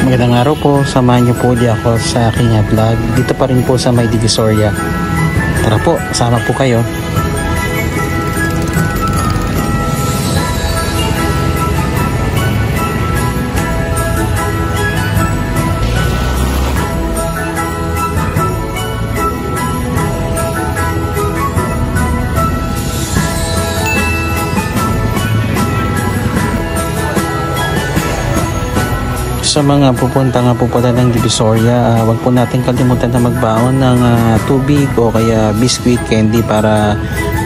Magandang araw po, samahan niyo po ulit ako sa aking vlog dito pa rin po sa May Divisoria. Tara po, sama po kayo. Sa mga pupunta nga po pala ng Divisoria, wag po natin kalimutan na magbaon ng tubig o kaya biscuit, candy para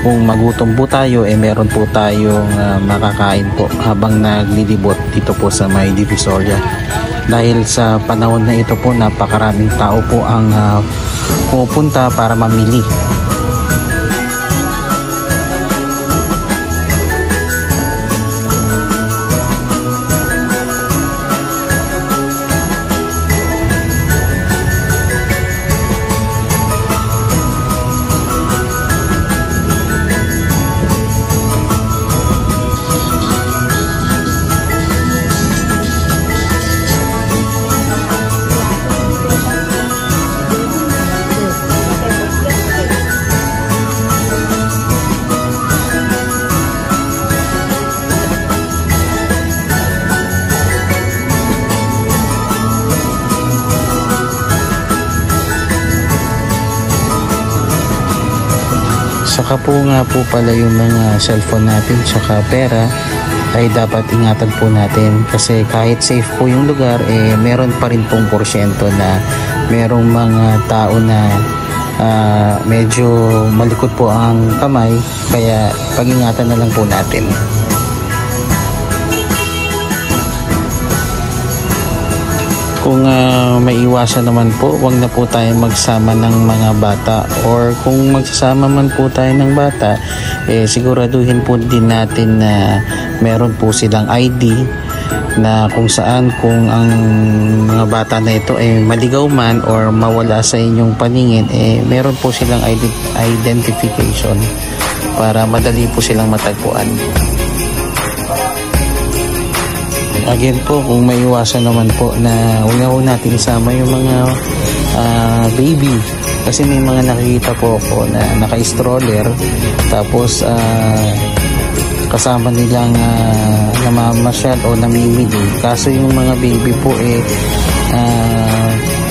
kung magutom po tayo meron po tayong makakain po habang naglilibot dito po sa May Divisoria. Dahil sa panahon na ito po napakaraming tao po ang pupunta para mamili. Saka po nga po pala yung mga cellphone natin saka pera ay dapat ingatan po natin kasi kahit safe po yung lugar meron pa rin pong porsyento na merong mga tao na medyo malikot po ang kamay, kaya pag-ingatan na lang po natin. Kung maiwasan naman po, wag na po tayo magsama ng mga bata, or kung magsasama man po tayo ng bata, siguraduhin po din natin na meron po silang ID na kung saan kung ang mga bata na ito maligaw man or mawala sa inyong paningin, meron po silang identification para madali po silang matagpuan. Again po, kung may iwasan naman po na huwag na po natin isama yung mga baby, kasi may mga nakikita po ako na naka-stroller tapos kasama nilang namamasyal o namimili, kaso yung mga baby po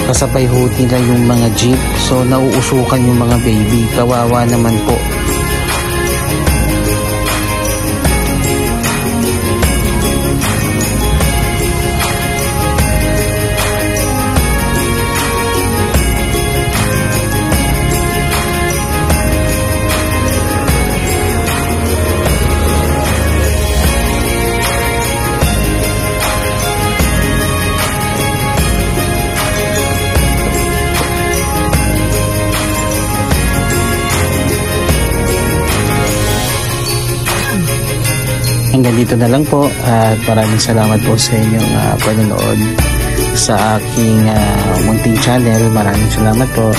kasabay ho nila yung mga jeep, so nauusukan yung mga baby, kawawa naman po. Hanggang dito na lang po at maraming salamat po sa inyong panonood sa aking munting channel. Maraming salamat po.